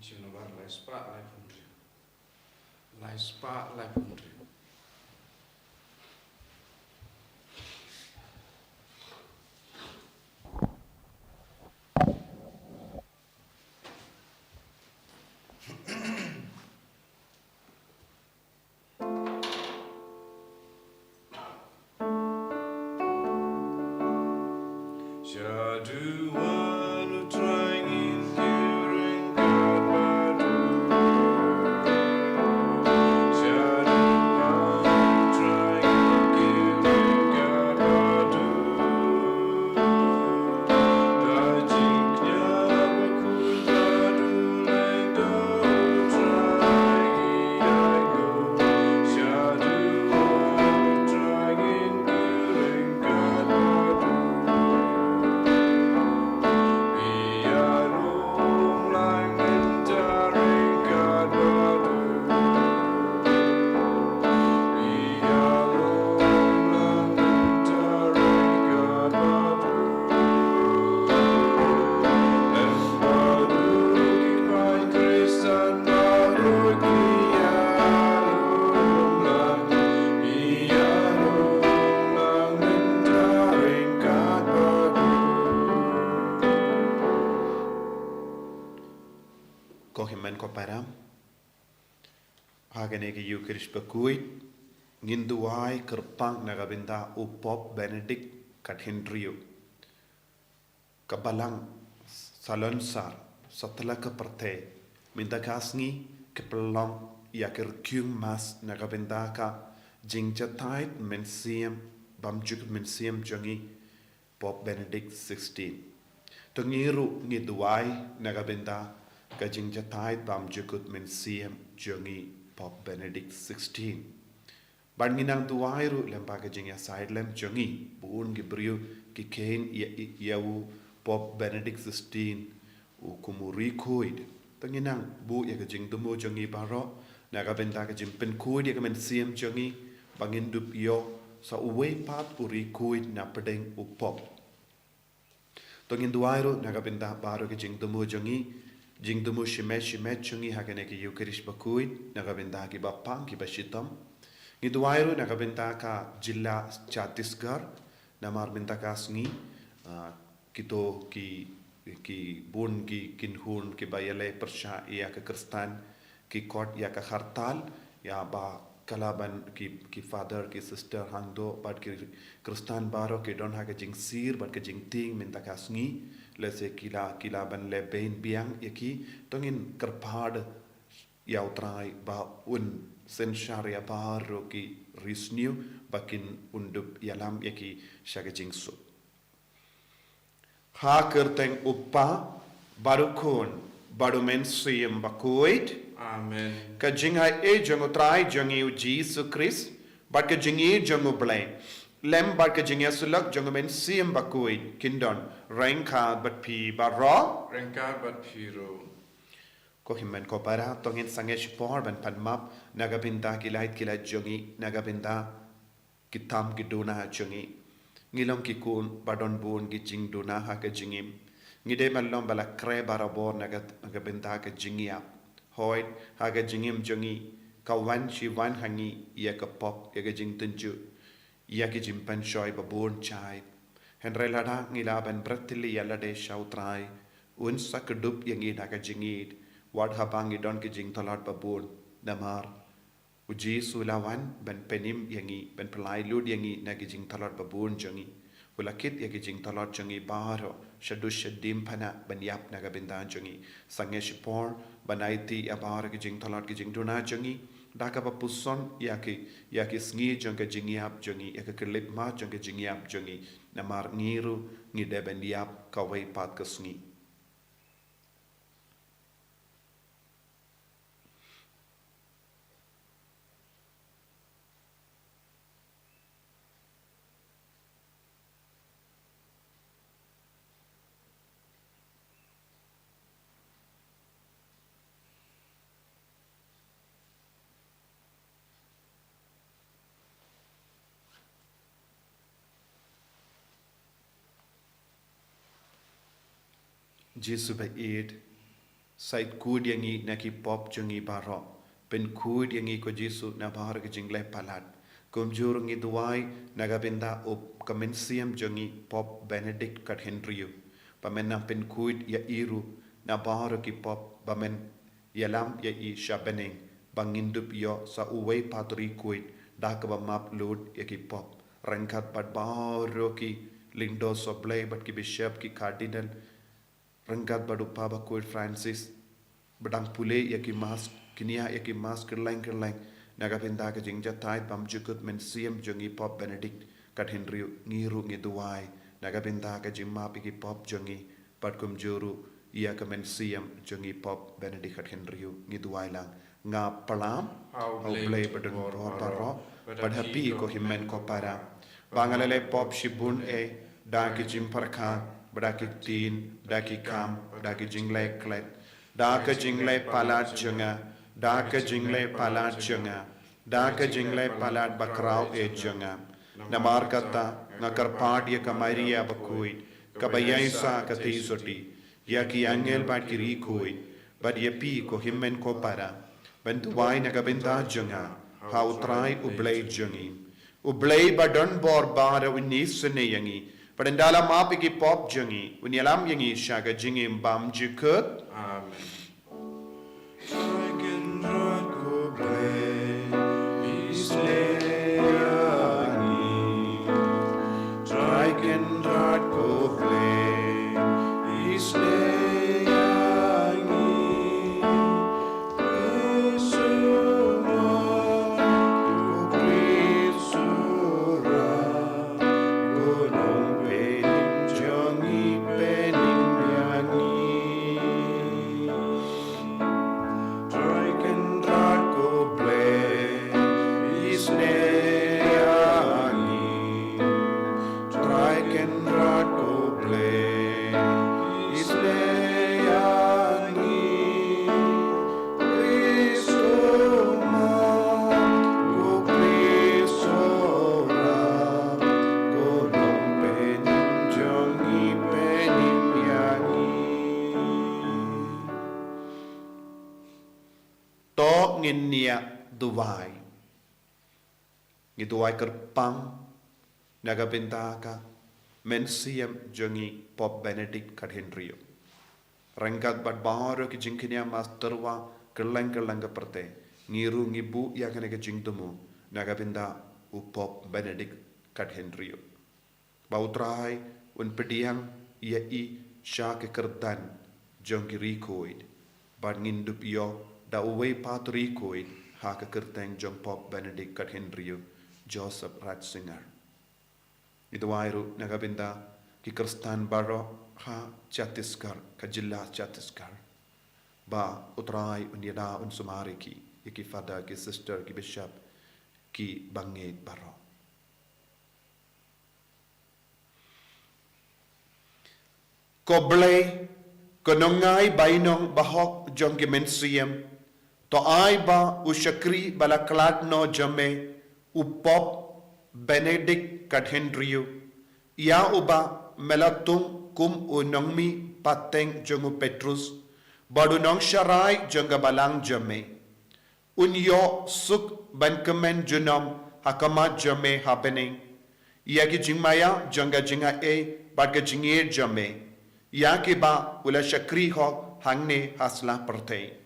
Chinovar lai spa lai punri. Hagenege Eucharist Bakhuid, Ginduai, Kerpang, Nagabinda, Upop, Benedict, Kathindrio, Kabalang, Salonsar, Satalaka Perte, Mindakasni, Kepelong, Yakir Kyung Mas, Nagabindaka, Jingchatait, Mensium, Bamjuk Mensium Jungi, Pop Benedict 16. Tungiru Niduai, Nagabinda, Kajingchatait, Bamjukut Mensium Jungi, Pop Benedict 16. Barninang tuwairu lempa jing ya side lem jongi buun gibriu ki kain yau Pop Benedict 16 u kumuri kuid. Tanginang bu ya jing tumu jongi baro naga benta jing pen kuid ya men siam jongi bangin dup yo sa uwe pat uri kuid na pedeng u pop. Tangin tuwairu naga benta baro jing tumu jongi jing tumu shimet chungi hakane ki Eucharist Bakhuid nagabenta ki bapang ki bashitam ngiduairu nagabenta ka jilla Chhattisgarh namar benta ka sngi kito ki bun ki kinhun ki bayale persha ya ka kristan ki court ya ka hartal ya ba kalaban ki father ki sister hangdo but ki kristan baro ki don ha ka jing sir but ka jing ting minta ka sngi lese kila ban le bein biang yaki tongin kerpad yautrai ba un sensharia baro ki risniu bakin undup yalam yaki shagajingsu ha kerteng uppa barukon barumen siyem Bakhuid Amen. Ka jingai e jango trai jangi u Jesus Christ but ka jingi jango blame lem bar ka jingya sulak jango men siyem Bakhuid kindon Rengka bat pi barro Rengka bat piro. Ko himmen ko para tongin sangesh por ban padmap nagabinda kilait jongi nagabinda kitam giduna jongi ngilom ki kun badon bun gi jing duna ha ka jingim ngide mallom bala kre barabor nagabinda ka jingia hoid ha ka jingim jongi ka wan shi wan hangi ya ka pop ya ka jing tunju ya ki jimpan shoy babon chai Henrelada ngilaban bertili yalade shautrai un sakedup yang naga jingid wad habangi don ki jing talat babun namar uji sulawan ben penim yangi ben pelai lud yangi nagi jing talat babun jangi ulakit yagi jing talat jangi baro shadu shadim pana ben yap naga bindan jangi sangesh por banaiti abar ki jing talat ki jing duna jangi daka ba puson yaki sngi jangka jingiap jangi yaka kelip ma jangka jingiap jangi namar ngiru ngideben yap kawai pat ke sngi Jesu ba eid Sait kud yang i naki pop jungi baro. Pen kud yang i ko Jesu na bahar ke jingle palat. Kumjur ngi duai nagabinda up kamensiam jungi pop Benedict kat Henryu. Pamena pen kud ya iru na bahar ki pop bamen yalam ya i shabeneng bangindup yo sa uway patri kud dak ba map load ya ki pop. Rangkat pat bahar ki lindo soblay bat ki bishop ki cardinal rangkat badu pa Bakhuid Francis bedang pule yaki mas kinia yaki mas kerlang nagapinda ka jingja tait bam jukut men siam jongi pop Benedict kat Henry ngiru ngiduai nagapinda ka jimma piki pop jongi patkum juru ia ka men siam jongi pop Benedict kat Henry ngiduai lang nga palam au play badun paro pad happy ko himmen ko para bangalale pop shibun da ki jimparkha bada ki tin da ki kam da ki jingle klet da ka jingle palat junga da ka jingle palat junga da ka jingle palat bakrau junga namar kata ngakar padia ka Maria Bakhuid ka bayaisa ka tisoti ya ki angel bat ki rikoi bad yapi ko himmen ko para bentuai na ka benta junga how try ublay jungi ublay badon bor bara winis ne yangi pada dalam apa ki pop jengi, unyalam yangi syaga jengi bam jikut. Amen. Duwai Ngiduwai kerpang nagabintaka mensiam jongi pop Benedict kat Henryo rangkat bat baharo ki jingkinia masterwa kerlang perte ngiru ngibu ya kene ke jingtumu nagabinda u pop Benedict kat Henryo bautrai un pediang ia i sya ke kerdan jongi rikoid bat ngindup yo da uway patrikoid ha ka kerteng jong pop Benedict kat Henryo Joseph Ratzinger Idwairu nagabinda ki Kristan baro ha Chhattisgarh ka jilla Chhattisgarh ba utrai unyada un sumari ki iki father ki sister ki bishop ki bange baro koblay konongai bainong bahok jong ki mensiam to ai ba ushakri balaklat no jame upop Benedict kat Henryo ya uba melatung kum unongmi pateng jongu Petrus badu nong sharai jonga balang jame unyo suk ban kemen junom hakama jame happening ya ki jingmaya jonga jinga baga jingir jame ya ki ba ula shakri ho hangne hasla pertei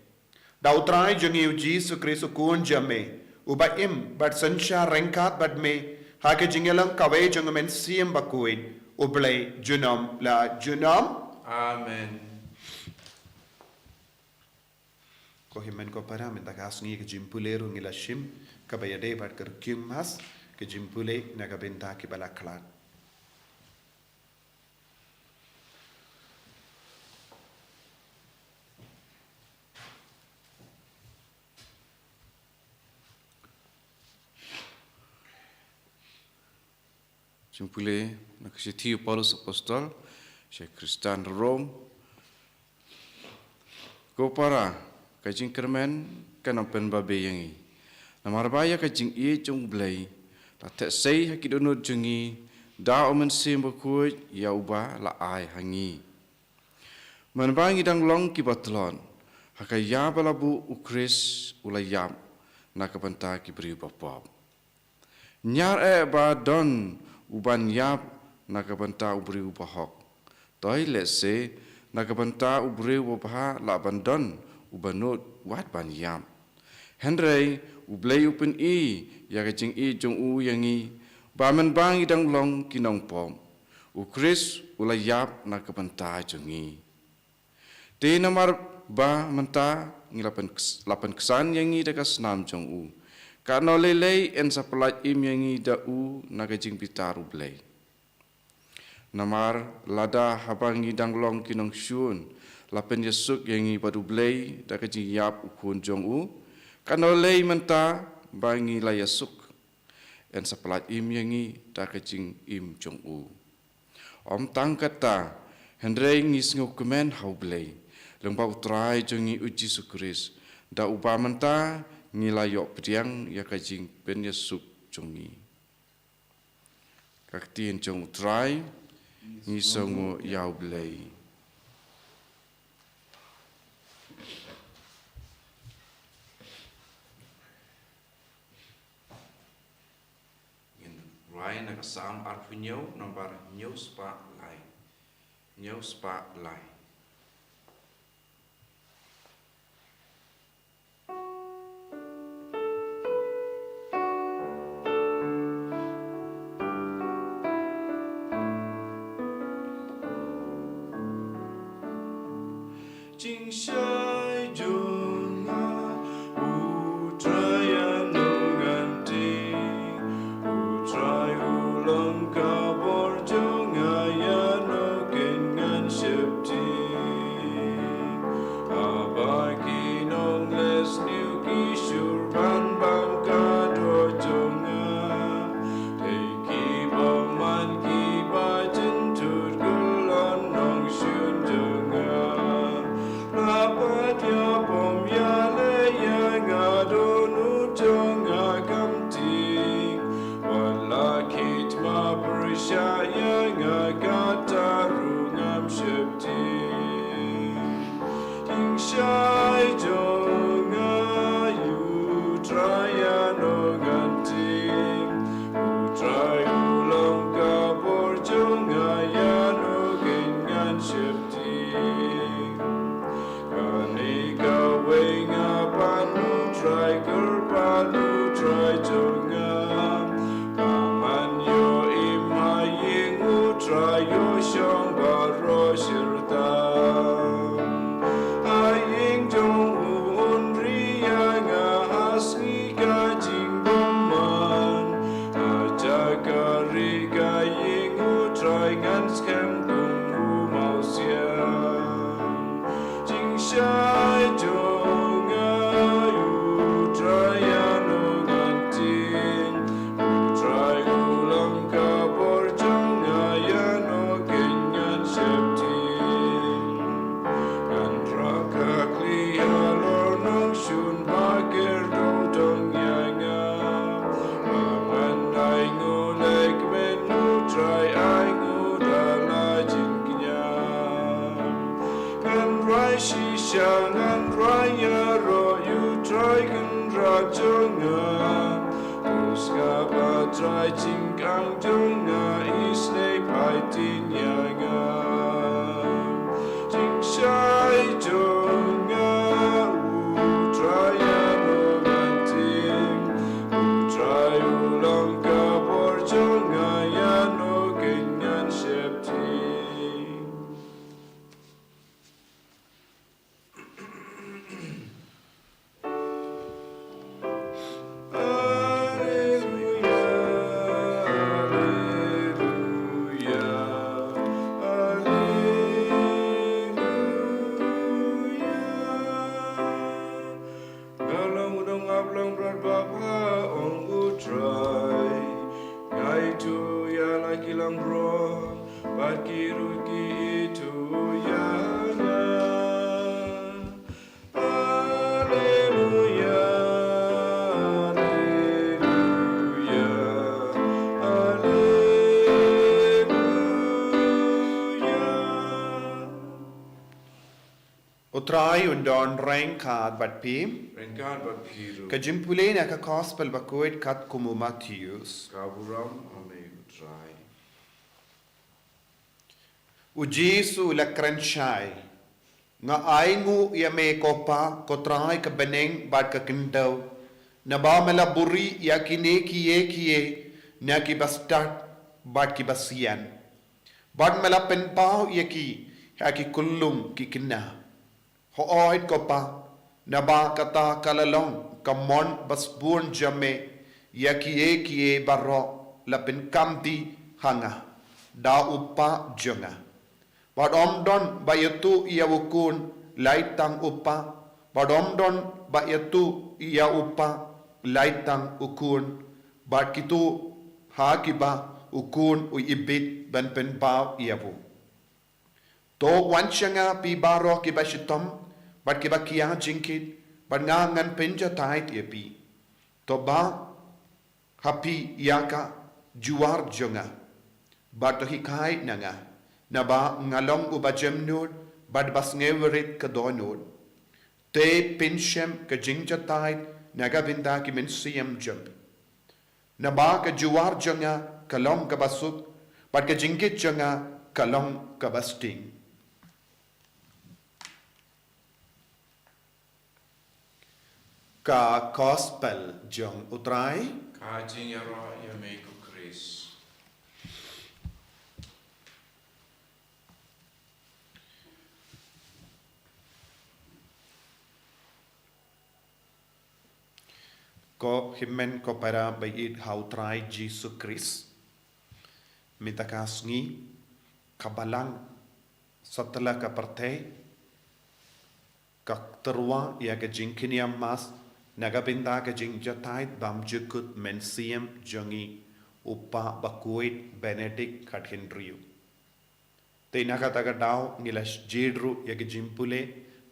Dautrai jongi Jesu Kristu kun jame uba im bat sansha rengkat bat me hake jingelang kawe jongamen siem Bakhuid ublay junom la junom Amen. ko himen ko para minta kasngi ke jimpuleru ngila shim kabayade bat ker Khristmas ke jimpule nagabenta ki balaklat Jimpule nakasitiu Paulus Apostol, Syekh Kristan Rom. Ko para kajing kermen kanampen babe yangi. Namarbaya kajing jong blai. Latek sei hakidonut jengi da omen sim Bakhuid ya uba la ai hangi. Manbangi dang long ki batlon. Hakayab alabu ukris ulayab nakabanta kibri bapab. Nyar ba don uban yab nakabanta ubri ubahok. Toy lese nakabanta ubri ubah labandon ubanut wat ban yab. Henry ublay upin ya kacing jong u yangi baman bang idang long kinong pom. Ukris ulayab nakabanta jongi. Di namar ba menta lapan kesan yangi dekas nam jong u. Karena lelei en sapelat im yangi da u nakajing pitaru blay. Namar lada habangi dang long kinong syun lapan yasuk yangi padu blay da kajing yap ukun jong u. Karena lelei menta bangi la yasuk en sapelat im yangi da kajing im jong u. Om tang kata Henry ngis ngokumen hau blay. Lembau trai jongi uji sukris da uba menta ngilayok pediang ya kajing pen yasuk jongi. Kaktien jong trai ngisongo yau blay. Rai nakasam arpunyo nomor nyau spa lai. Nyau spa lai. Utrai undon rain card but pim. Rengkan bapiru. Kajimpule na ka gospel Bakhuid kat kumu Matthews. Kaburam ame utrai. Ujisu la kranchai. Nga aingu ya me kopa kotrai ka beneng bad ka kindaw. Na ba malaburi ya kine kiye na ki bastat bad ki basian. Bad malapen pau ya ki ha ki kullum ki kinna. Ho'oit kopa na ba kata kalalong kamon basbun jame ya kiye baro lapin kamti hanga da upa jonga. Badomdon bayatu ia wukun laitang upa. Badomdon bayatu ia upa laitang ukun. Bat kitu hakiba ukun uibit ban penpau iabu. To wanchanga pi baro kibashitom. Bat kiba kia jingkit. Bat ngangan penja tait iapi. To ba hapi iaka juar jonga. Bat hikai nanga. Na ba ngalong ubajem nod, bad bas ngewerit ka donod. Te pinshem ka jingjatait, nagavinda ki min siyam jump. Na ba ka juwar janga, kalong ka basuk, bad ka jingkit janga, kalong ka basting. Ka gospel jong utray, Kajing yara yame ku Chris. ko himen ko para bayid hautray Jesus Christ. Mitakasngi kabalang setelah kaparte kakterwa ya ka jingkiniam mas nagabinda ka jingjatait bam jukut mensiam jongi upa Bakhuid Benedict Kathendriu. Te nakataga daw ngilas jidru ya ka jimpule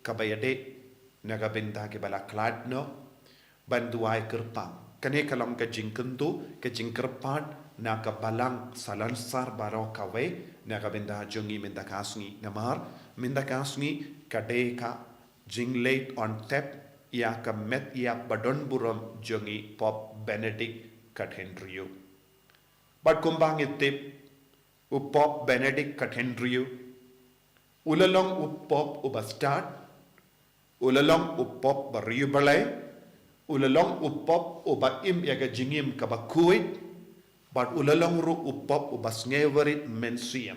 kabayade nagabinda ke balaklad no banduai kerpang. Kane kalam ka jingkentu ka jingkerpat na ka balang salansar baro kawe na ka benda jongi mendakasngi namar mendakasngi kade ka jinglate on tap ya ka met ya badon buram jongi pop Benedict Kathendriu. But kumbang itip upop Benedict Kathendriu ulalong upop ubastad ulalong upop bariu balay ulalong upop uba im yaga jingim ka Bakhuid but ulalong ru upop ubas ngewerit mensiam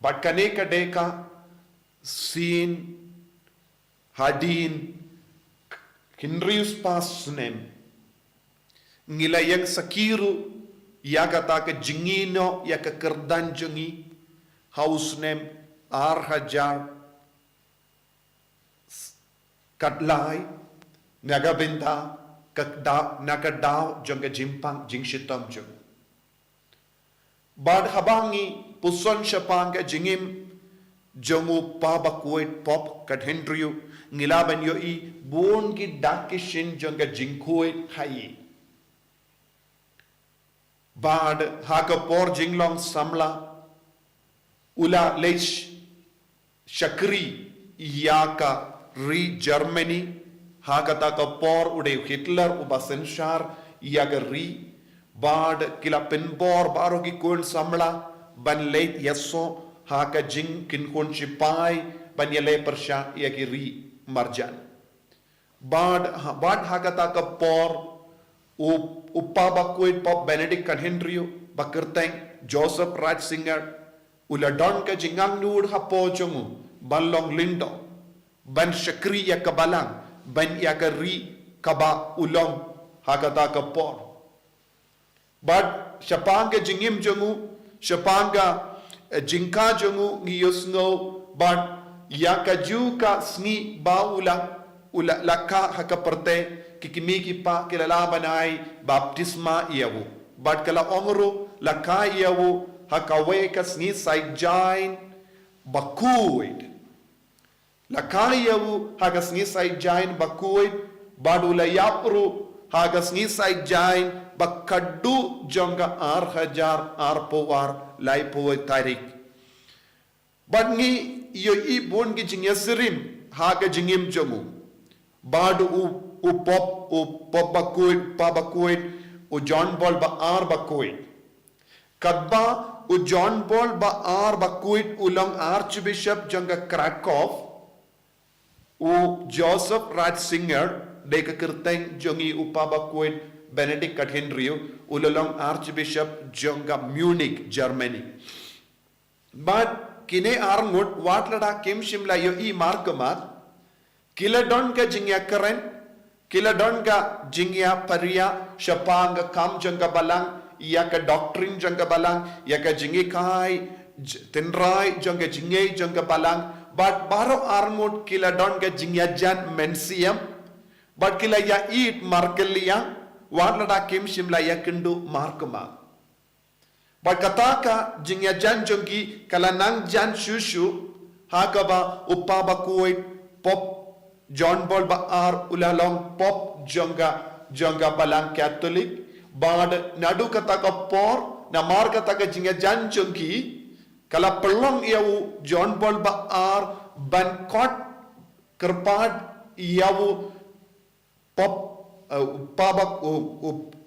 but kane kadeka sin hadin Henrius pasnem ngilayang sakiru yaga ta ka jingino yaga kerdan jongi hausnem arhajar katlai nagabinta nakadaw jong ka jimpang jingshitom jong. Bad habangi puson siya pang ka jingim jongu pa Bakhuid pop Kathendriu ngilaban yo i buon ki dakishin jong ka jingkuit hayi. Bad haka por jinglong samla ula leish shakri yaka re Germany Hakata ka por ude Hitler uba senshar yagari bad kila penbor baro ki kun samla ban late yaso haka jing kin kun chipai ban yale persha yagiri marjan bad hakata ka por uppa Bakhuid pop Benedict Kathendriu bakirteng Joseph Ratzinger uladon ka jingang nur hapo chungu balong lindo ban shakri ya kabalang ban yakari kaba ulong hakata kapor but shapanga jingim jongu shapanga jingka jongu ngiyosngo but yakajuka sngi baula laka hakaparte kikimiki pa kilalaban ay baptisma iyawu but kala ongro laka iyawu hakawe ka sngi saidjain Bakhuid Lakayawu hagas ngisay jain Bakhuid badula yapru hagas ngisay jain bakadu jonga ar hajar ar powar lai poy tarik badngi yo i bon gi jingya sirim ha ka jingim jongu bad u pop Bakhuid u John Paul ba ar Bakhuid kadba u John Paul ba ar Bakhuid ulang Archbishop janga Krakow u Joseph Ratzinger de ka kirteng jongi upa Bakhuid Benedict Henry ulalong Archbishop janga Munich Germany but kine arngut watlada kim shimla yo i markamat kiladon ka jingya karen kiladon ka jingya paria shapanga kam janga balang ya ka doctrine janga balang ya ka jingi kai tenrai janga jingai janga balang but baro arngut kiladon ka jingya jan mensiam but kila ya eat markelia watlada kim shimla ya kindu markama but kataka jingya jan jongi kala nang jan shushu hakaba upa Bakhuid pop John Paul ba ar ulalong pop jonga balang Catholic bad nadu kataka por na mar kataka jingya jan jongi kala pelong yawu John Paul ba ar ban kot kerpad yawu pop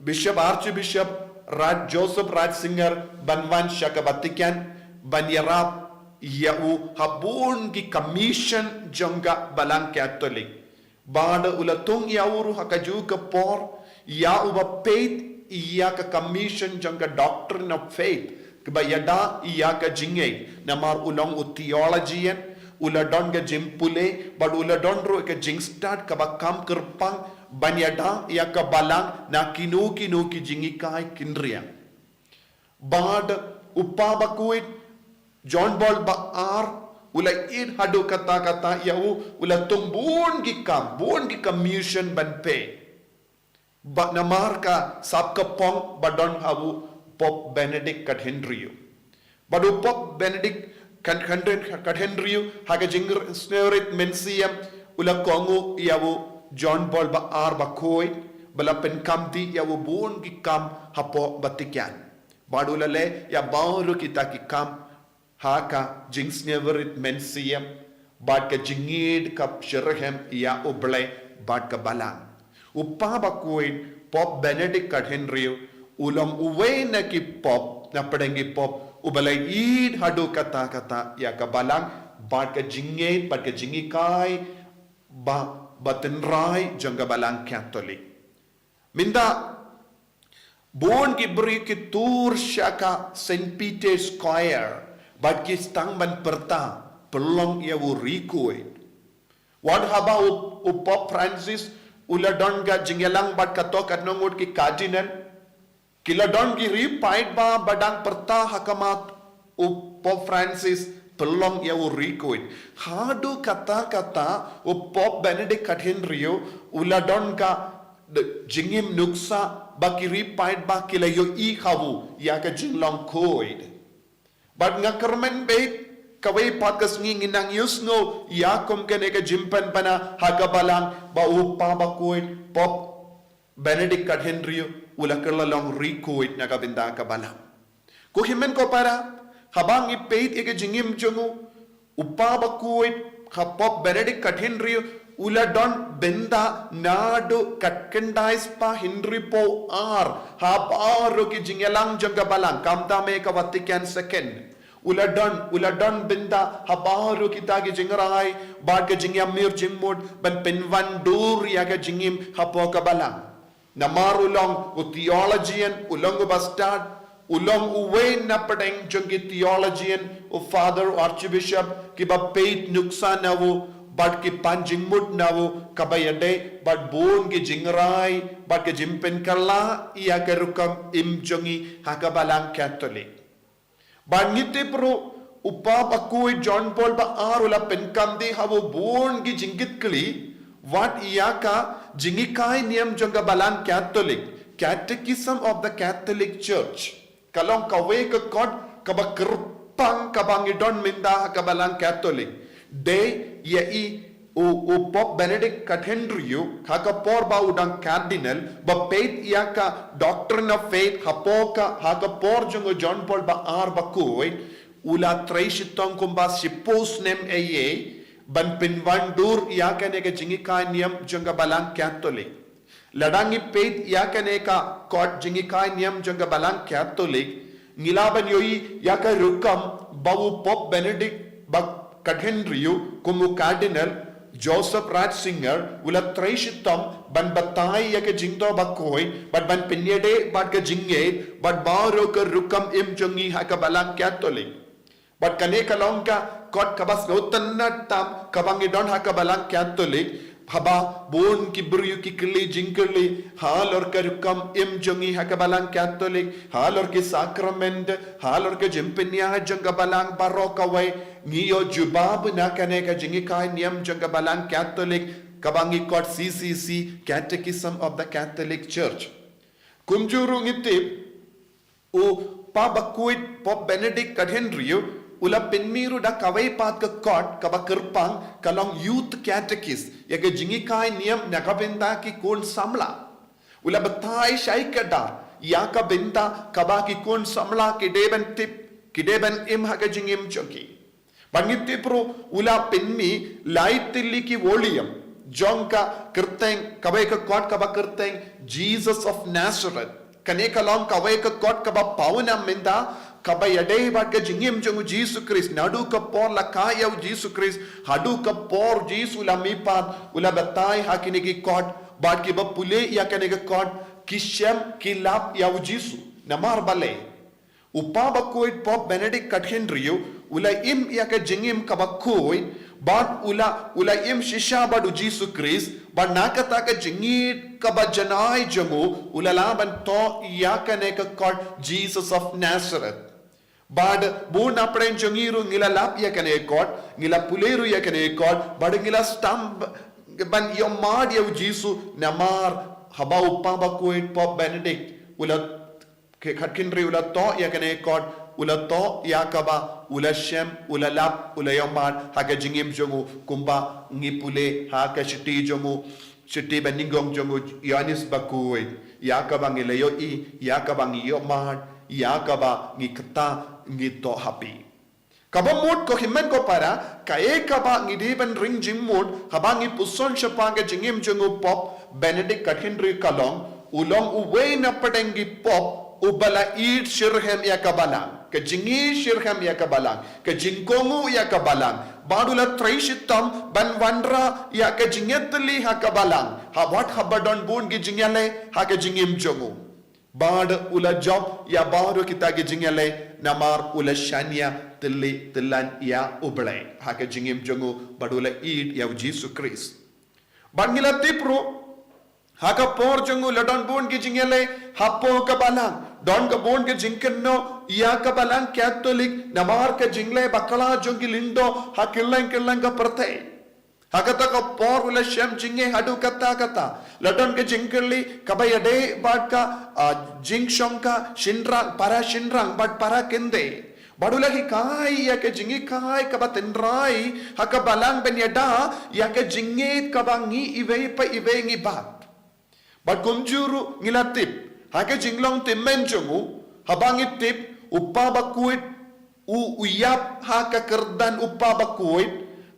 Bishop Archbishop Joseph Ratzinger banwan shakabatikan banyarap yau habun ki commission jonga balang Catholic bada ulatung yauru hakaju ka por ya uba faith ya ka commission jonga doctrine of faith kba yada ya ka jingai namar ulong u theologian uladon ga jimpule bad uladon ro ka jingstad kaba kam kerpang banyada ya ka balang na kinu ki jingi kai kinriya bad upa Bakhuid John Paul ba ar ula id hadu kata yau ula tumbun gi commission ban pe ba namar ka sab ka pong badon habu Pop Benedict Henry badu Pop Benedict Henry haga jingr snerit mensiam ula kongu yau John Paul ba ar Bakhuid bala pen kamti yau bun gi kam hapo batikyan badu le ya bauru kita ki kam haka jingsneverit mensiam bad ka jingid kap shirahem ya oble bad ka balang upa Bakhuid Pop Benedict Henry ulam uwe na ki pop na padengi pop ubalay id hadu kata ya ka balang bad ka jingid bad ka jingi kai ba batenrai janga balang Catholic minda bon ki beri ki tur shaka St. Peter's Choir but ki stang ban perta pelong ya wo Recoid what haba u Pope Francis uladon ga jingelang bat kato kanongut ki cardinal kiladon ki repied ba badang perta hakamat u Pope Francis pelong ya wo Recoid hadu kata u Pope Benedict Henry uladon ka jingim nuksa baki repied ba kilayo i khawu ya ka jinglong koid but ngakarmen bait kawai pakas nginang yusno ya kom kene ka jimpan pana hagabalang ba upa Bakhuid Pop Benedict Henry ulakala long Recoid na kabinda ka balang ko himen ko para habang ipait ike jingim jongu upa Bakhuid ka Pop Benedict Henry uladon benda nadu katkendais pa Henry po ar habaro ki jingelang janga balang kamta me ka Vatican second uladon benda habaro kita ki jingrai bad ka jingya mir jingmod ban penwan dur ya ka jingim hapo ka balang namarulong u theologian ulong bastard ulong uwe na padeng jongi theologian u father archbishop ki ba peit nuksa na wo bad ki panjing mud na wo kabayade bad bon ki jingrai bad ki jimpen kala iya ka rukam im jongi hakabalang Catholic bad ngite pro upa Bakhuid John Paul ba ar ula penkandi hawo bon ki jingit kli what iya ka jingi kai niyam jonga balang Catholic Catechism of the Catholic Church kalong kawe ka kod kaba kerpang kabangidon minda hakabalang Catholic de yai u Pop Benedict Henry haka por ba udang cardinal ba peit yaka doctrine of faith hapoka haka por jongo John Paul ba ar Bakhuid ula treishitong kumba sipos nem eye ban pinwandur yakaneka jingikai niam jonga balang Catholic ladangi peit yakaneka kot jingikai niam jonga balang Catholic ngilaban yoi yaka rukam bawu Pope Benedict bak kadhenriu kumu Cardinal Joseph Ratzinger ula treishitam ban batai yaka jingdo bakoi but ban pinyede bat ka jingge but baro ka rukam im jongi haka balang Catholic but kaneka longka kot kabas gotannatam kabangi don haka balang Catholic haba bon ki buryu ki kili jingkeli halor ka rukam im jongi haka balang Catholic halor ki sacrament halor ka jimpinya jonga balang baroka way ngiyo jubab na kaneka jingi kai niam jonga balang Catholic kabangi kot CCC Catechism of the Catholic Church kumjuru ngiti u pa Bakhuid Pope Benedict kadhenriu ula penmiru da kawai pat ka kot kaba kerpang kalong youth catechist yaga jingi kai niam nakabenda ki kon samla ula batai shaikada yaka benta kaba ki kon samla ki deben tip ki deben im haga jingim choki bangiti pro ula penmi light tilli ki volume jonka kerteng kawai ka kot kaba kerteng Jesus of Nazareth kaneka long kawai ka kot kaba pauna menda kaba yade bat ka jingim jongu Jesus Christ nadu ka por la kaya Jesus Christ hadu ka por Jesus ula mipat ula batai hakine ki kot bat ki ba pule ya kane ka kot kishem ki lap ya Jesus namar bale upa Bakhuid Pope Benedict kadhenriu ula im ya ka jingim kaba koi bat ula im shisha badu Jesus Christ but nakata ka jingit kaba janai jongu ula laban to ya kane ka kot Jesus of Nazareth bad bon apren jongiru ngila lap ya kane kot ngila puleru ya kane kot bad ngila stamp ban yo mad ya Jesus namar haba upa Bakhuid Pope Benedict ula khatkinri ula to ya kane kot ula to ya kaba ula shem ula lap ula yo mad haga jingim jongu kumba ngipule haga shiti jongu shiti beningong jongu Yanis Bakhuid ya kaba ngilayo I ya kaba ngiyo mad ya kaba ngikta ngito happy kaba mood ko himen ko para kae kaba ngidiban ring jimmood habangi puson shapanga jingim jongu Pope Benedict kadhenri kalong ulong uwe na padengi pop ubala eat shirhem ya kabalang ka jingi shirhem ya kabalang ka jingkongu ya kabalang badula treishitam ban wandra ya ka jingetli ha kabalang ha what habadon bun gi jingale ha ka jingim jongu bad ula job ya baru kita gi jingale namar ula shania tilli tillan ya uble ha ka jingim jongu badula eat ya Jesus Christ bangila tipro haka por jongu ladon bon gi jingale hapo kabalang don ka bon ge jinkenno ya kabalang Catholic namar ka jingle bakala jongi lindo hakillang ka prate hakata ka por ula shem jinge hadu kata ladon ke jingkelli kabayade bat ka jingshonka shinrang bat para kende badula hi kai ya ke jingi kai kaba tenrai haka balang ben yada ya ke jinge kabangi ive pa ive ngi bat but kumjuru ngilatip hake jinglong timmen jongu habangi tip upa Bakhuid uyap haka kerdan upa Bakhuid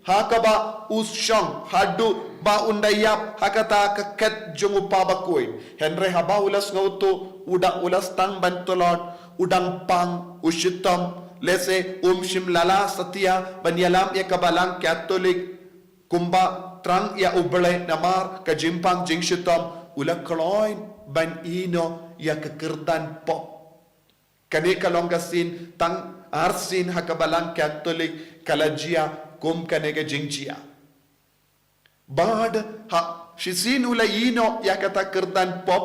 haka ba usyong hadu ba undayap hakata kaket jongu upa Bakhuid henre haba ulas ngautu ulas tang bantolot udang pang ushitam lese shim lala satya banyalam ya kabalang Catholic kumba trang ya uble namar ka jimpang jingshitam ula kloin ban ino ya kekerdan pop kane kalonggasin tang arsin hakabalang Catholic kalajia kum kane ke jingchia bad ha shisin ula ino ya kata kerdan pop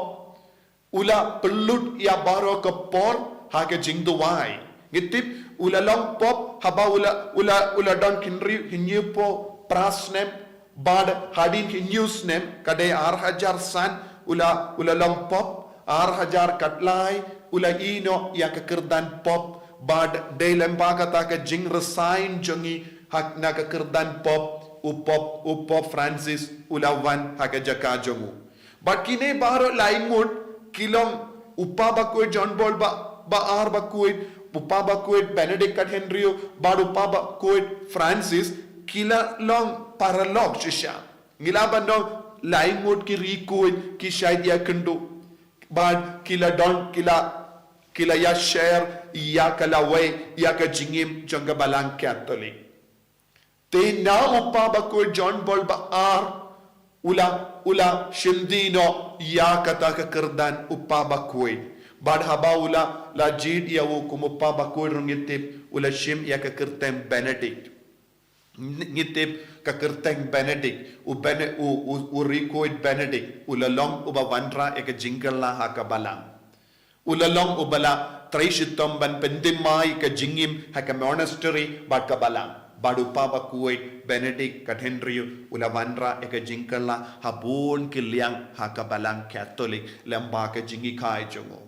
ula pelut ya baro ke por ha ke jingduwai ngitip ula long pop haba ula don kinri hinyepo prasnem bad hadin hinyusnem kade 6000 san ula long pop 6000 katlai ula ino ya kekerdan pop bad de lembaga ta ke jing resign jongi hak na kekerdan pop upop Francis ula wan hak jaka jongu but kine baro laimut kilong upa Bakhuid John Paul ba ar Bakhuid Upa Bakhuid Benedict kat Henryu bad Upa Bakhuid Francis kila long paralog shisha ngila bandong lain mood ki rikuid ki shayad ya kendo bad kila don kila ya share ya kalaway ya ka jingim jangga balang Catholic te na Upa Bakhuid John Paul ba ula shindino ya kata ka kerdan Upa Bakhuid bad haba ula la jid ya wo kum Upa Bakhuid ngitip ula shim ya ka kertem Benedict ngitip ka kerteng Benedict u rikuid Benedict ulalong uba wanra eka jingala ha ka balang ulalong ubala traishitom ban pendimai ka jingim ha ka monastery bad ka balang bad Upa Bakhuid Benedict kat Henryu ula wanra eka jingala habun kiliang ha ka balang Catholic lemba ka jingi kai jongo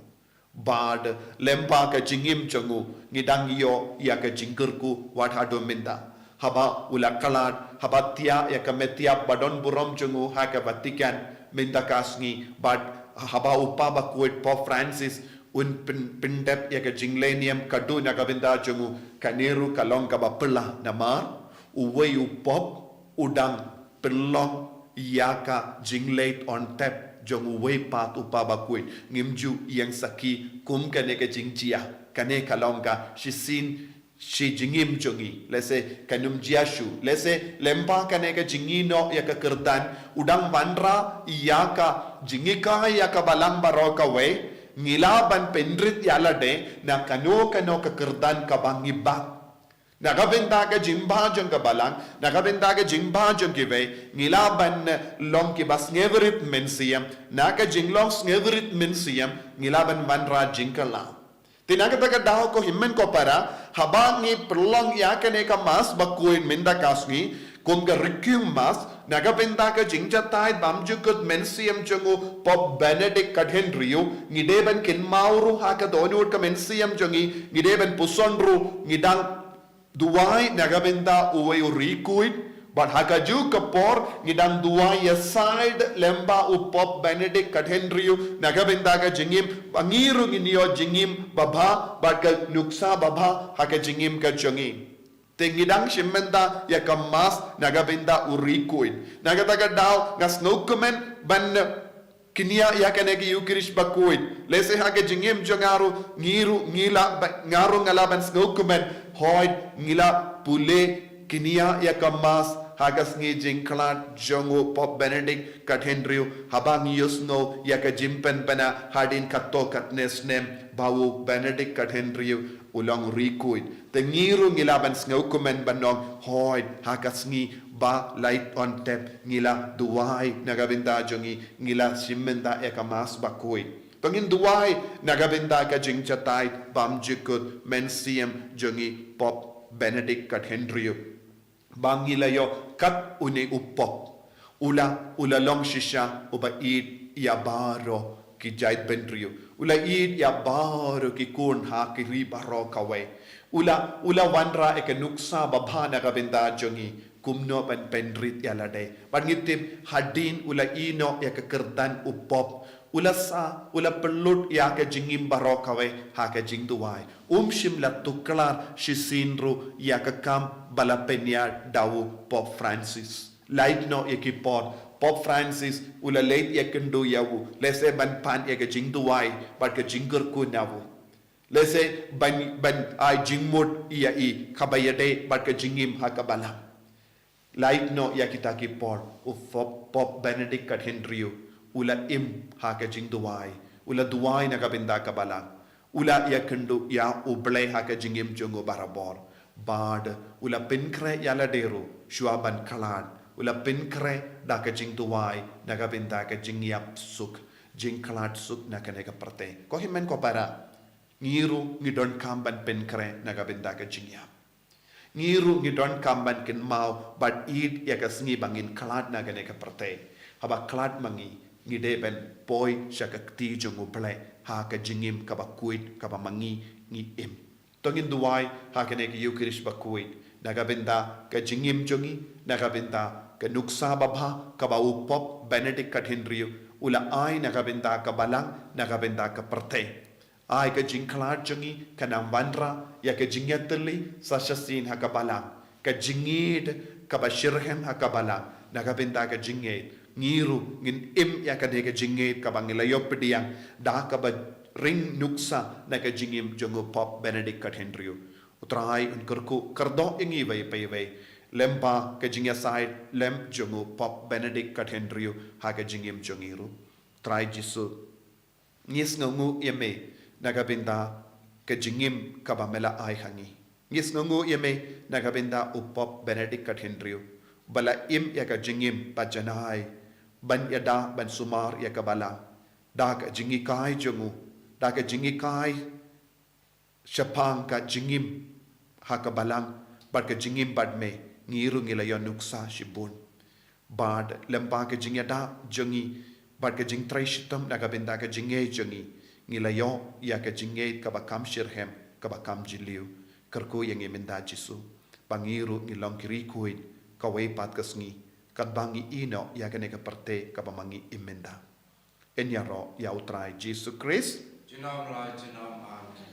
bad lemba ka jingim jongo ngidang yo ya ka jingkerku wat hado minda haba ula kalad haba tia ya kametia badon burom jungu ha ka Vatican minda kasngi bad haba Upa Bakhuid Pope Francis un pindep ya ka jinglenium kadu na kabinda jungu kaniru kalong ka bapela namar uwei upop udang pelong ya ka jinglate on tap jungu wei pat Upa Bakhuid ngimju yang saki kum kane ka jingjia kane kalong ka shisin shi jingim jongi lese kanum jiashu lese lempa kane ka jingino ya ka kerdan udang bandra ya ka jingika ya ka balang baroka we ngilaban pendrit yala de na kano ka kerdan ka bangiba nagabenda ka jimba jong ka balang nagabenda ka jimba jong ki we ngilaban long ki bas ngeverit mensiam na ka jinglong ngeverit mensiam ngilaban bandra jingkala tinagataga daw ko himmen ko para habang ni perlong ya kane ka mas Bakhuid minda kasngi kum ka rikyum mas nagabenda ka jingjatai bamjukut mensiam jongu Pope Benedict kat Henryu ngideben kin mauru ha ka donur ka mensiam jongi ngideben pusonru ngidang duwai nagabenda uwe rikuid but hakaju kapor ngidang duwai ya side lemba u Pope Benedict kat Henryu nagabenda ka jingim pangiru nginio jingim baba but ka nuksa baba haka jingim ka jongi Tengidang shimmenta ya kamas nagabenda urikuid. Nagataga daw ngas nokumen ban kinia ya kanegi Eucharist Bakhuid. Lese hake jingim jongaru ngiru ngila ngaru ngalaban snokumen hoid ngila pule kinia ya kamas hagas ngi jingklat jongo Pope Benedict kat Henryu habang yusno ya ka jimpen bana hadin katto katnes nem bawu Benedict kat Henryu ulang rikuid tengiru ngilaban sngokumen banong hoid hakas ngi ba light on tap ngila duwai nagabinda jongi ngila simmenda ekamas Bakhuid pangin duwai nagabinda ka jingchatai bamjikut mensiam jongi Pope Benedict kat Henryu bangilayo kat uni upok ula long shisha uba id yabaro ki jait benriyo ula id yabaro ki kun ha ki ribaro kawe ula wanra eke nuksa babana ka benda jongi kumno ban benrit yalade pangitip hadin ula ino ya kekerdan upop ula pelut ya ke jingim baro kawe ha ke jingduwai shim la tuklar shisinru ya ke kam balapenya dawu Pope Francis light no ekipor Pope Francis ula late yakendu yawu lese ban pan ya ke jingduwai bat ke jingger ku nawu lese ban ai jingmut iya i kabayade bat ke jingim ha kabala light no ya kita kipor Pope Benedict kat Henryu ula im ha ke jingduwai ula duwai na kabinda kabala ula yakendu ya uble ha ke jingim jongo barabor bad ula pinkre yala deru shuaban kalan ula pinkre da ka jingduwai na kabinda ka jingyap suk jingkalat suk na kanega parte ko himen ko para ngiru ngidon kamban pinkre na kabinda ka jingyap ngiru ngidon kamban kin mau bad id ya ka sngi bangin kalat na kanega parte haba kalat mangi ngideben boy shakakti jongo ple ha ka jingim ka Bakhuid ka mangi ngi im tongin duwai ha ka nek Eucharist Bakhuid nagabenda ka jingim jongi nagabenda ka nuksa babha ka ba Pope Benedict kat Henryu ula ai nagabenda ka balang nagabenda ka parte Ai ka jing klar jongi kanang bandra ya ka jingyatli sasasin hakabalang ka jingid ka bashirhem hakabalang nakabenta ka jinged ngiru ngin ya ka de ka jinged ka bangilayop pediang da ka ba ring nuksa na ka jingim jongo pop Benedict ka Henryu utrai un kurku kardo ingi vai pai vai lempa ka jingya side lem jongo pop Benedict ka Henryu ha ka jingim jongiru trai jisu ngis ngongu yeme nagabinda ke jingim kabamela ai hangi ngis ngongu yeme nagabinda upop Benedict ka Henryu bala im ya ka jingim pajanai ban yada ban sumar ya ka bala da ka jingi kai jongu da ka jingi kai shapang ka jingim ha ka balang bad ka jingim bad me ngiru ngilayon nuksa shibun bad lempa ka jingyada jongi bad ka jing traishitam nagabinda ka jinge jongi ngilayo ya ka jingate ka bakam shirhem ka bakam jiliu kerku yang iminda jisu pangiru ngilong kiri kuit ka weipat ka sngi kat bangi ino ya ka neka parte ka bamangi iminda enyaro ya utrai Jesu Christ Jinam la jinam amen.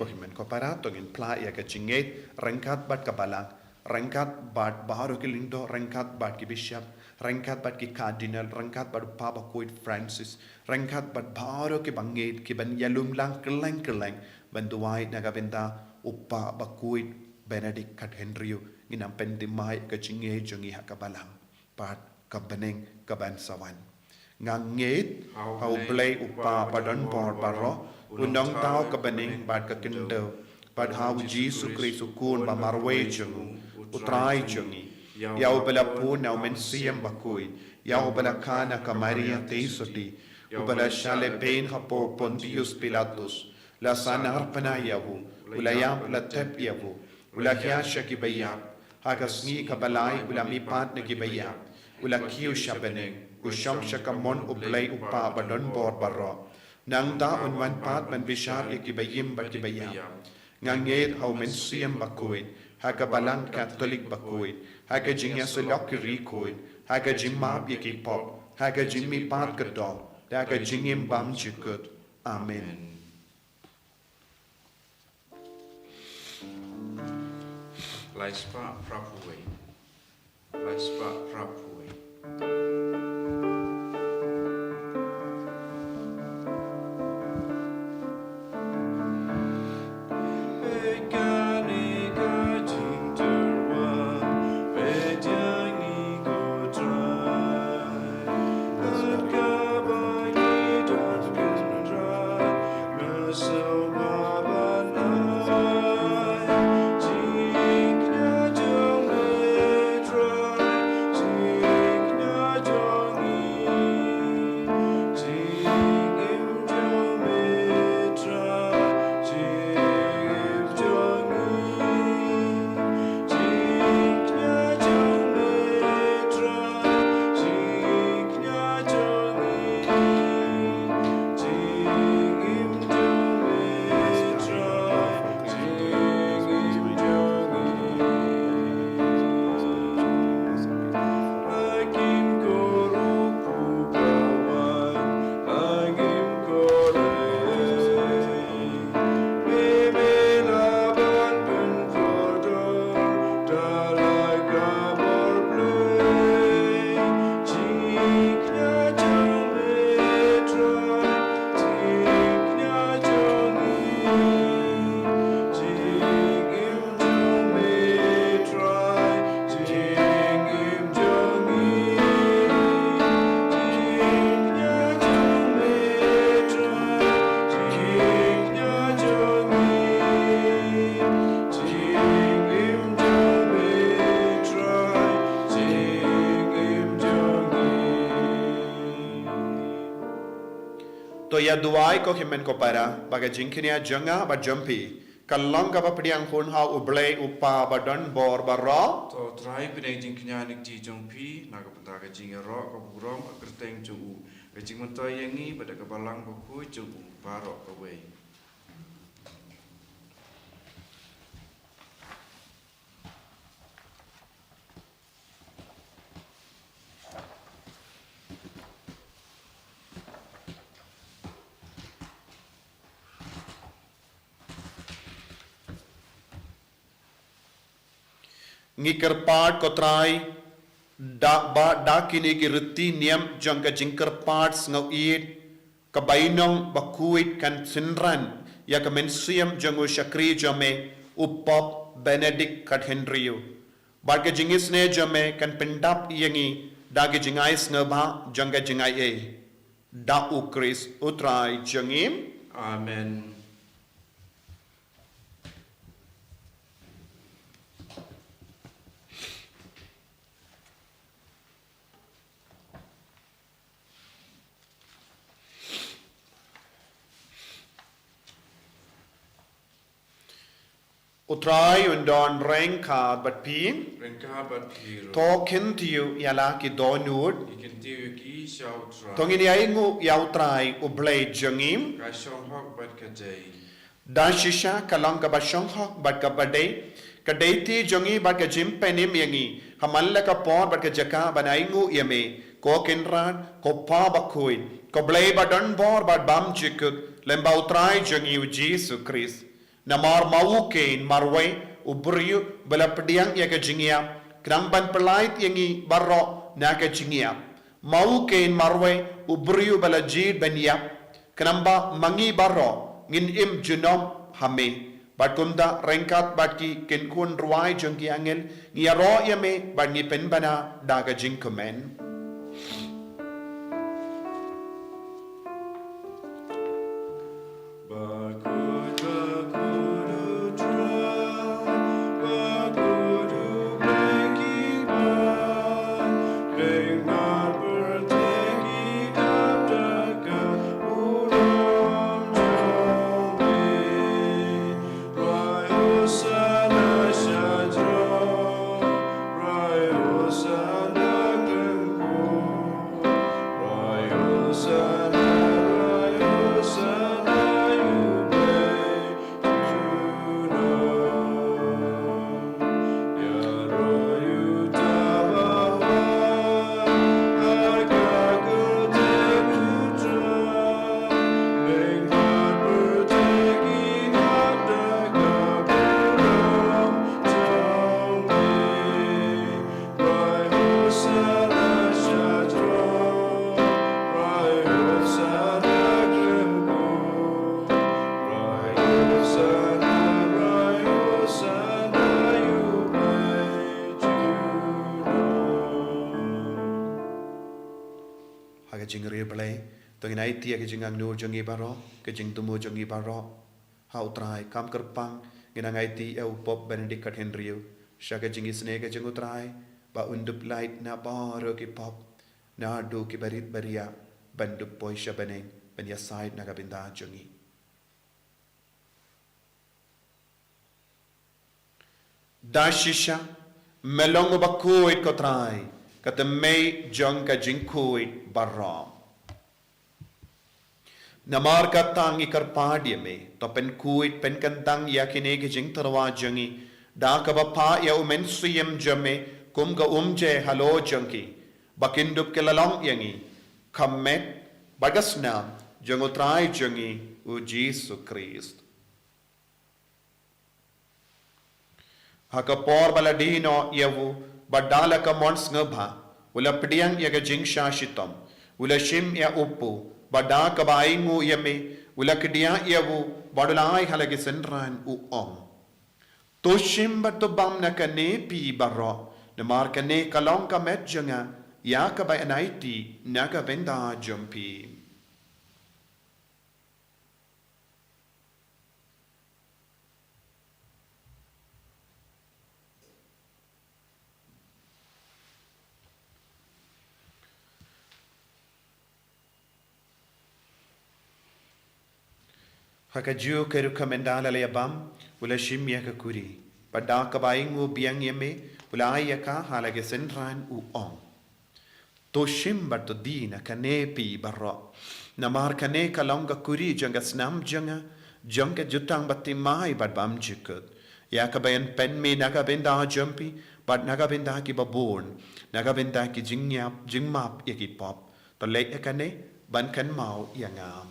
Kohimen ko para tongin pla ya ka jinget rengkat bat ka balang rengkat bat baharu ki lindo rengkat bat ki bishop rengkat bat ki cardinal rengkat bat Papa Bakhuid Francis rengkat bat baharu ki banget ki ban yalum lang keleng banduai nagabenda uppa Bakhuid Benedict ka Henryu nginam pendimai ka jinget jongi ha ka balang bat ka beneng ka ban sawan nganget au play uppa padon bor baro Undang tau ka bening bad ka kindo bad hau Jesu Christ ukun ba marwe jongu utrai jongi yau bela pun au mensiam Bakhuid yau bela kana ka Maria teisoti ubala shale pain hapo Pontius Pilatus la sana harpana yahu ulayam la tep yahu ulakya shaki bayap hagasni ka balai ulami pat na gibayap ulakiu shabeneng usham shakamon ublay upa badon bor barro nang ta unwan pat man bishar ikibayim bakibayam nganget hau mensiam Bakhuid haga balang Catholic Bakhuid haga jingya sulok rikoid haga jimmab ikipop haga jimmi pat kadol haga jingim bam jikut amen Laispa Prabhuwe. Laispa Prabhuwe. To ya duai ko himen ko para baga jingkinia janga ba jumpi kallang ka papriang hun ha ublay upa ba don bor ba ro To try pinay jing kinyanik ji jong pi nakapenta ka jing ro ka burom akerteng jong u ka jing mentoy yangi pada ka balang Bakhuid jong u barok ka wei Ngikerpat kotrai da kini ki ruti niam jang ka jingkerpat ngau id kabainong Bakhuid kan sinran ya ka mensiam jangu syakri jame upop Benedict kat Henryu barga jingis ne jame kan pendap yangi dagi jingais ngaba jangga jingai e da ukris utrai jangim Amen. utrai undon rengka bat pi Rengkabat hiro. token tiu yala ki donut Ikan tiu ki siau tra. tongini aingu ya utrai ublay jangim Kai siong hok bat kajay. dan shisha kalang ka basyong hok bat ka badai kadai ti jongi bat ka jim penim yangi hamalla ka por bat ka jaka banaingu yame ko kenran ko pa Bakhuid ko blay badan bor bat bam jikuk lemba utrai jongi u Jesus Christ namar mawukein marway ubriyu bala pediang ya ka jingia krang ban pelait yangi barro na ka jingia mawukein marway ubriyu bala jid ben yap kenamba mangi barro ngin im junom hame bat kumda rengkat bat ki ken kun ruai jengki angel ngia ro yame bat ngi pen bana daga jing komen Bakhuid, Bakhuid utra. Bakhuid ubeki ba. Rengar berteki abdaka uram jombi. Rayu sana syajra. Rayu sana gengku. Rayu sana, Rayu sana yubay juna. Ya Rayu tabawa agak terputra. Engkau berteki abdaka buram jombi. Rayu sana syajra. Rayu sana gengku. Rayu sana yubay juna. haga jing re blay tongin ai ti ka jingang nur jongi baro ka jing tumu jongi baro ha utrai kam kerpang ginang ai ti eu pop Benedict kat Henryu shaka jingi sne ka jing utrai ba undup light na baro ki pop na do ki barit baria bandup boy shabaneng ben ya side na ka binda jongi dashisha melong Bakhuid kotrai kata mei jong ka jingkuid barra namar katang ikar padya me to pen kuid pen kantang yakine ke jing tarwa jangi da ka bapa ya umen suyem jame kum ga umje halo jangi bakindup ke lalong yangi kammet bagasna jangotrai jangi u Jesus Christ hakapor baladino yavu badala ka mons ngabha ula pediang ya ga jing shashitam ula shim ya uppu bada ka baingu yame ula kedia yavu badulai halagi senran u om to shim batubam na kane pi barro na mar kane kalong ka met janga ya ka bai anaiti na ka benda jumpi hakaju keru kamendala le bam ula shimya ka kuri pada ka baingu biang yeme ula ayaka halage senran u om to shimba to dina kane pi barro namar kane kalonga kuri janga snam janga jutang batti mai bad bam jikut ya ka bayan pen me naga benda jumpi bad naga benda ki babon naga benda ki jingmap yaki pop to le kane ban kan mau yangam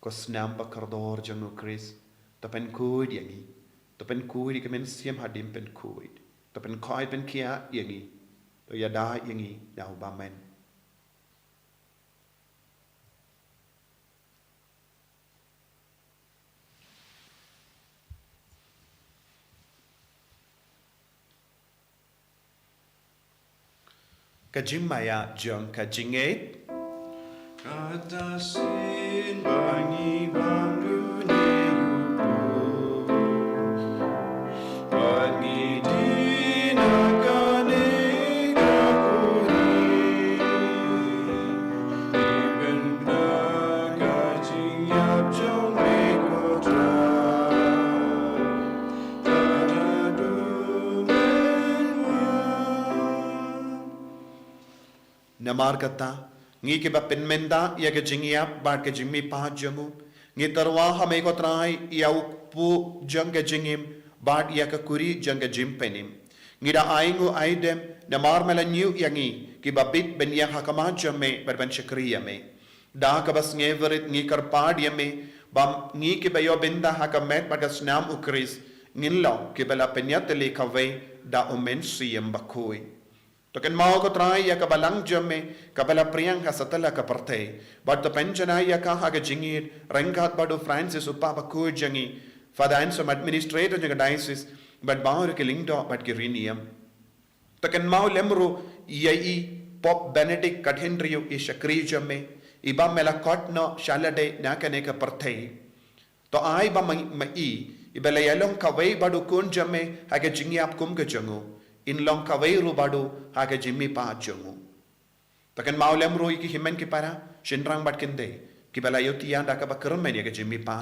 ko snam ba kardor jangu Chris to pen kud yangi to pen kuid ke men siam hadim pen kuid to pen koi pen kia yangi to yada yangi dau bamen ka jing maya jong ka jinget Kata sin bangi bang dunia rupo Bangi dina kane kakuri Iben naga jingyap jong mekotra Tada dumen namar kata ngi ke ba pen menda ya ke jingiap ba ke jingmi pa jangu ngi tarwa hame ko trai ya pu jang ke jingim ba ya ke kuri jang ke jim penim ngi da aingu aidem namar mela new yangi ki ba bit ben ya hakama jamme ber ben shakriya me da ka bas ngeverit ngi kar pad yame bam ngi ke ba yo benda hakamet ba ka snam ukris ngin lo ke bela penyat le kave da omen siyam bakoi Token mau ko try ya kabalang jamme kabala priyang ka satala ka parte but the penjana ya ka ha ga jingir rangat badu Francis upapa ko jangi fadan som administrator jaga diocese but baur ke lingdo but ke rinium token mau lemru yai pop benedict kadhendriyo e shakri jamme iba mela kotno shalade na kane ka parte to ai ba mai ibela yalong ka wei badu kun jamme ha ga jingi ap kum ga jangu in long kawairu badu haga jimmi pa jungu takan maulem roi ki himen ki para shinrang bat kinde ki bala yoti anda ka bakram men yaga jimmi pa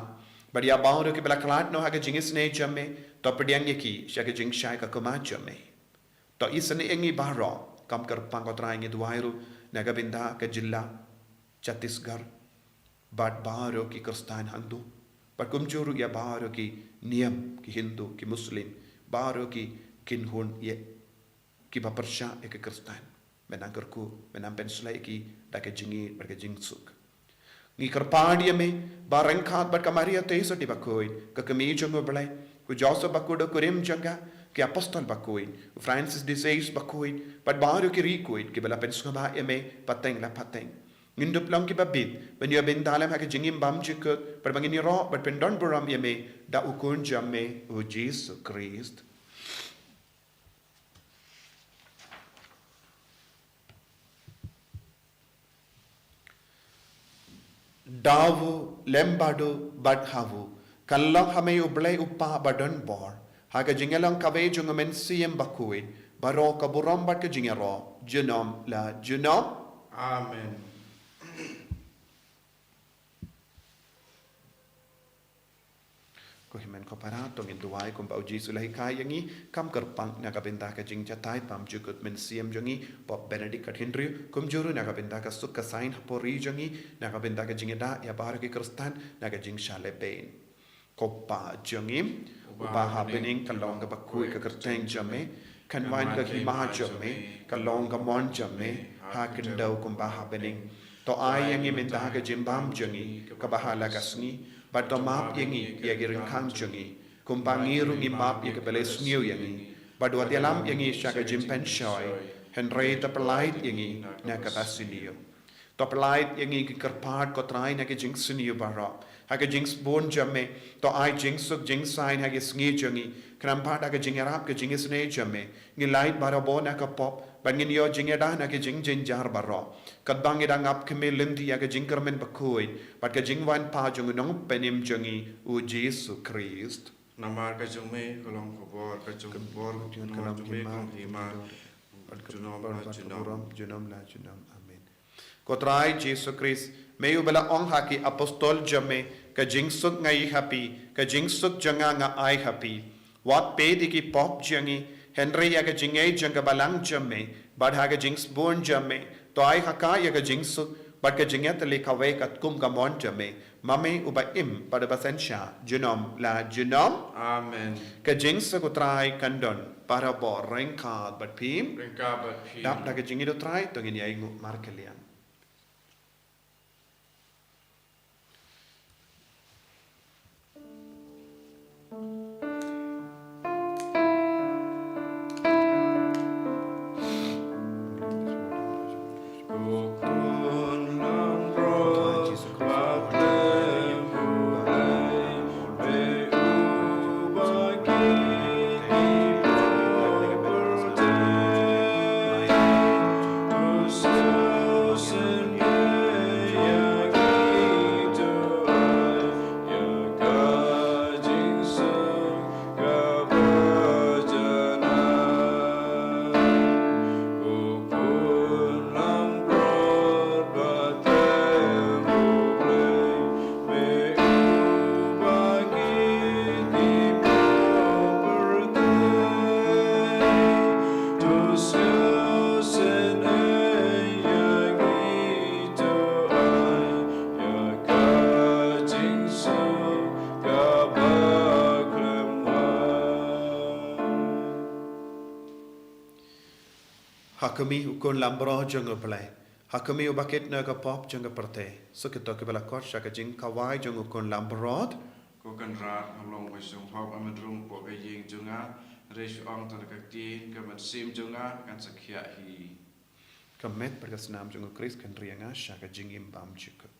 badiya bauru ki bala klat no haga jingis ne jamme to pediang yaki shaga jing shai ka kuma jamme to isane engi baro kam kar pangotra ngi duairu naga binda ka jilla Chhattisgarh bat baru ki kristan handu bat kumjuru ya baru ki niyam ki hindu ki muslim baru ki kinhun ye ki ba persha e ke kristan menang kerku menang penslai ki da ke jingi ber ke jingsuk ngi karpadi me barang khat bat kamaria te so di bakoi ka kami jongo blai ku joseph bakudo kurim janga ki apostol bakoi Francis de Sales bakoi bat baru ki rikoid ki bela pensuga ba eme pateng la pateng ngindup long ki babit ben yo ben dalam ha ke jingim bam jikut per bangini ro bat pendon buram eme da ukun jamme o Jesus Christ Davu lembadu badhavu kallang hame ublay upa badon bor haga jingalang kave jungamen siem bakuid baro kaburam bat ka jingaro junom la junom Amen ko himen ko para tong induai kum bau jisu lahi kayangi kam kerpang naga benta ka jing chatai pam jukut men siem jongi pop benedict kat henry kum juru naga benta ka sukka sain pori jongi naga benta ka jingeda ya bar ki kristan naga jing shale bein ko pa jongi uba ha bening kalong ka bakui ka kerteng jame kan wain ka hima jame kalong ka mon jame ha kendau kum ba ha bening to ai yangi menta ka jimbam jongi ka bahala ka sngi but the map yangi yagirin kang jungi kumbangiru ngi map yag beles new yangi but what yalam yangi shaka jimpen shoy henry the polite yangi na kabasinio the polite yangi ki karpat ko try na ki jingsinio baro ha ka jings bon jamme to I jingsuk jing sign ha ki sngi jungi krampat ha ka jingarap ka jingisne jamme ngi light baro bona ka pop bangin yo jingeda na ki jing jing jar baro kat bang idang ap keme lendi ya ka jingkermen bakoi pat ka jingwan pa jung nong penim jungi u Jesus Christ namar ka jume kolong kubor ka jumbor junom jume kong hima junom la junom amen kotrai Jesus Christ meyu bela ong haki apostol jame ka jingsuk ngai happy ka jingsuk janga nga ai happy wat pedi ki pop jangi Henry ya ka jingai janga balang jamme badha ka jings born jamme to ai haka ya ka jingsu bad ka jingat le kawe kat kum ka mon jamme mame uba im pada basensha junom la junom Amen ka jingsu ko trai kandon para bo rengka bat pim Ringka bat pim dap da ka jingido trai to ngin yai ngu markelian Hakami ukon lambro jong Palei. Hakami ubaket naga pop jong Perte. So kita kebala kot syaka jing kawai jong ukon lambro. Ko kan rat nglong bai sung hok amadrung po ga ying junga resh ong tar ka tin ka mat sim junga kan sakhya hi. Kamet perkasnam jong Kris kan rianga syaka jing imbam chikut.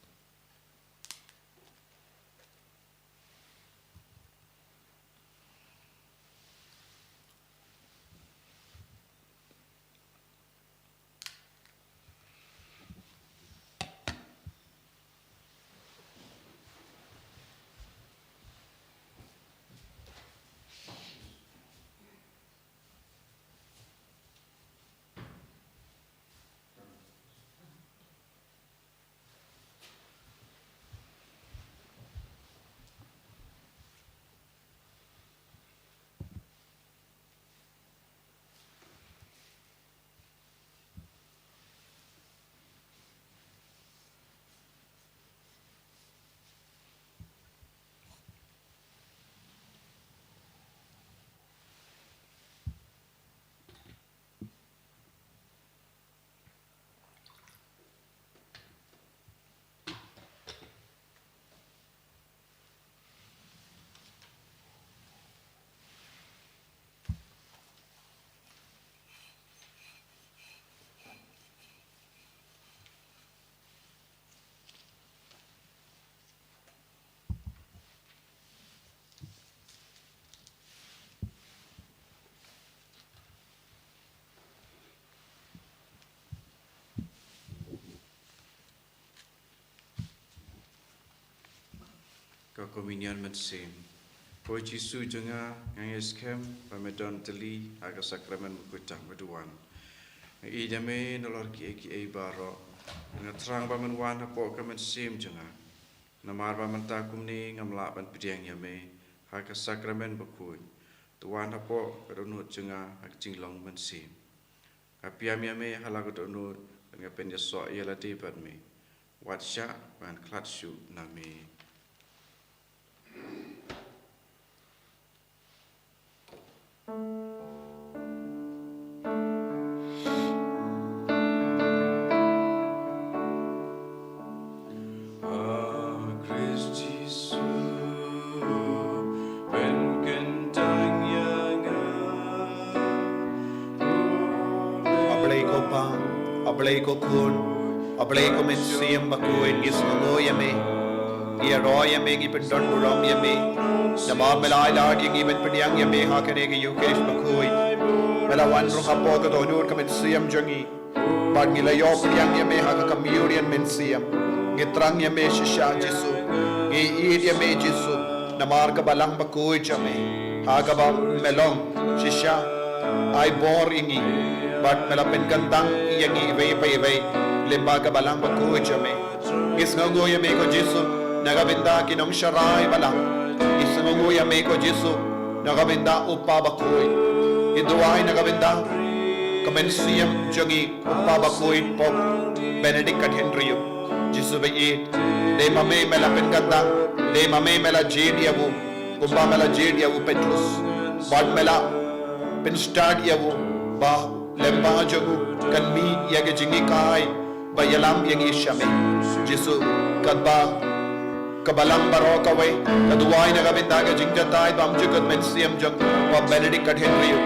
Ka kominion mat sim. Po Jisu junga ngai eskem pamedon teli aga sakramen kutang beduan. Ngai idame nolor ki e baro. Ngai terang bamen wan po ka mat sim junga. Namar bamen ta kumni ngamla ban pidiang yame aga sakramen Bakhuid. Tuan po kadonut junga ak jinglong mat sim. Kapiam yame halago donut ngai pen yaso yela debat me. Watsha ban klatshu nami. Palei ko kun, palei ko men siem Bakhuid gis ngo yame. Ia roy yame gi pendon buram yame. Namar melai lag gi ben pediang yame ha kene gi yukesh Bakhuid. Mela wan ro hapo ko donur ka men siem jangi. Bad gi la yo pediang yame ha ka communion men siem. Gitrang yame shisha Jisu. Gi id yame Jisu. Namar ka balang Bakhuid yame. Ha ka ba melong shisha ai bor ingi. But melapen kantang yangi vei lembaga balang Bakhuid jame is ngongo yame ko Jisu nagabenda kinong sharai balang is ngongo yame ko Jisu nagabenda upa Bakhuid iduai nagabenda kamen siem jangi upa Bakhuid pop Benedict kat Henryu Jisu be de mame melapen kantang de mame mela jediawu kumba mela jediawu Petrus bad mela pen start yawu ba lemba jagu kan mi yage jingi kai ba yalam yangi shame Jisu kadba kabalang baro kawe kaduai na gabinda ga jingja tai bam jugat men siam jang wa Benedict kat Henryu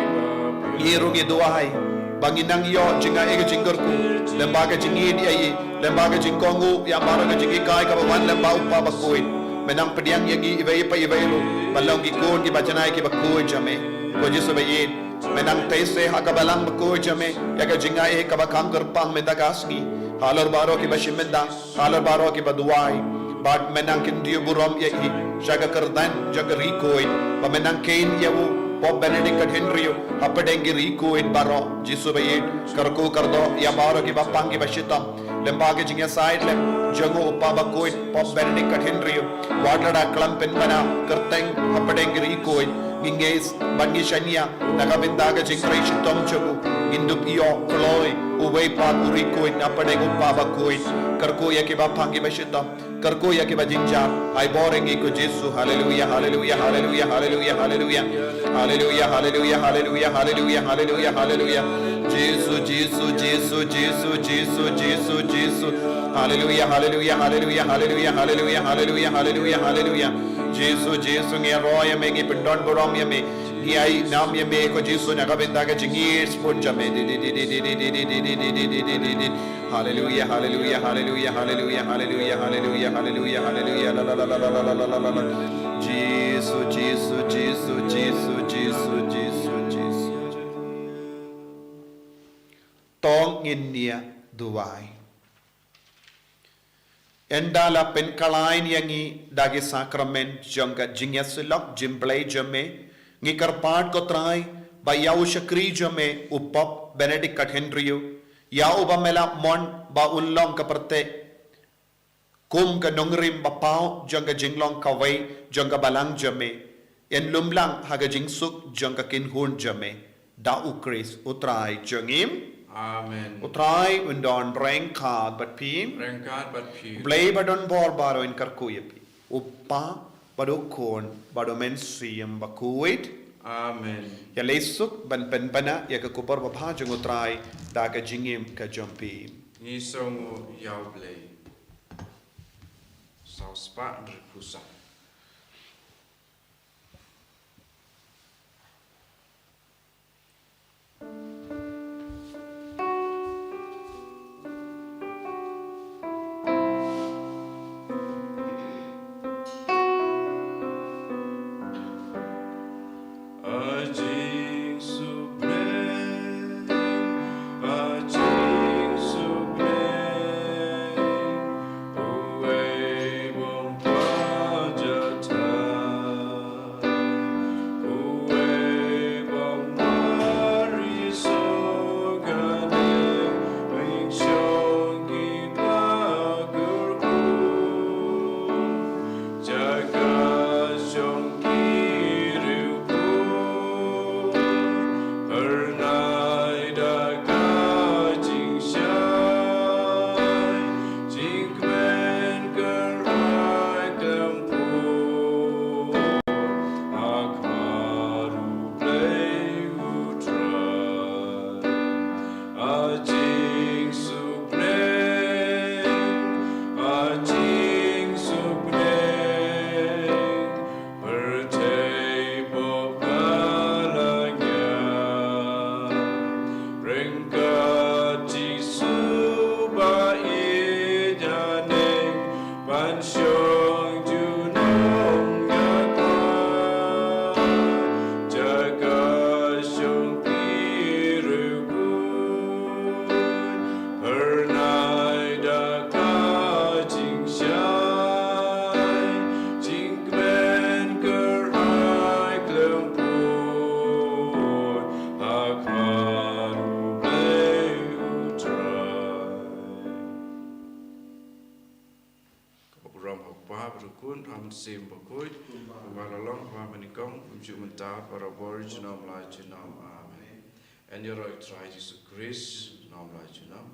yeru gi duai banginang yo jinga ege jinggerku lemba ga jingi di ai lemba ga jingkongu ya baro ga jingi kai ka wan lemba upa Bakhuid menang pediang yangi ibai pa ibailu balong gi kon gi bajanai ki Bakhuid jame ko Jisu be menang taise hakabalang Bakhuid jame yaga jinga e kabakang gerpang mendagasni halor baro ki bashimenda halor baro ki baduai bad menang kin diu buram ye i jaga kerdan jaga rikoid ba menang kain yawu Pop Benedict kat Henryu hapadengi rikoid baro Jisu be karko kardo ya baro ki bapang ki bashitam lembage jinga side lem jango upa Bakhuid Pop Benedict kat Henryu wadlada klam penbana kerteng hapadengi rikoid Ginges bangi shania nagabendaga jingrai shitom chagu indup iyo kloi uwei pa urikoid napadeng upa Bakhuid karko yake ba phangi bashitam karko yake ba jinja ai borengi ko Jisu hallelujah hallelujah hallelujah hallelujah hallelujah hallelujah hallelujah hallelujah hallelujah hallelujah hallelujah Jesus, Jesus, Jesus, Jesus, Jesus, Jesus, Jesus. Hallelujah, hallelujah, hallelujah, hallelujah, hallelujah, hallelujah, hallelujah, hallelujah. Jesus, Jesus, ngi roya me ngi pindon borom ya me. Ngi ai nam ya me ko Jesus na kabenda ka jingir spot jame. Hallelujah, hallelujah, hallelujah, hallelujah, hallelujah, hallelujah, hallelujah, hallelujah. La la la la la la la la la. Jesus, Jesus, Jesus, Jesus, Jesus, Jesus, Jesus. Tong India Dubai. Endala pen kalain yangi dagi sakrament jangga jinyasilak jimblay jame ngikarpat ko try bayaw shakri jame upap Benedict Henryu ya ubamela mon ba unlong kaparte kum ka nongrim bapao jangga jinglong kawai jangga balang jame en lumlang haga jingsuk jangga kinhun jame da ukris utrai jangim Amen. Utrai undon rengkat bat pim. Rengkat bat pim. Blay badon bor baro in karkuyapi. Uppa badokon badomen siyam Bakhuid. Amen. Ya lesuk ban penpana ya kekupar babhajung utrai da ka jingim ka jompi. Ni songu yau blay. Sau spa berpusat. Sim Bakhuid, Malalong, Manikong, Jumata, Parabor, Junam Lai Junam, Amen. And your right try Jesus Christ, Nam Lai Junam,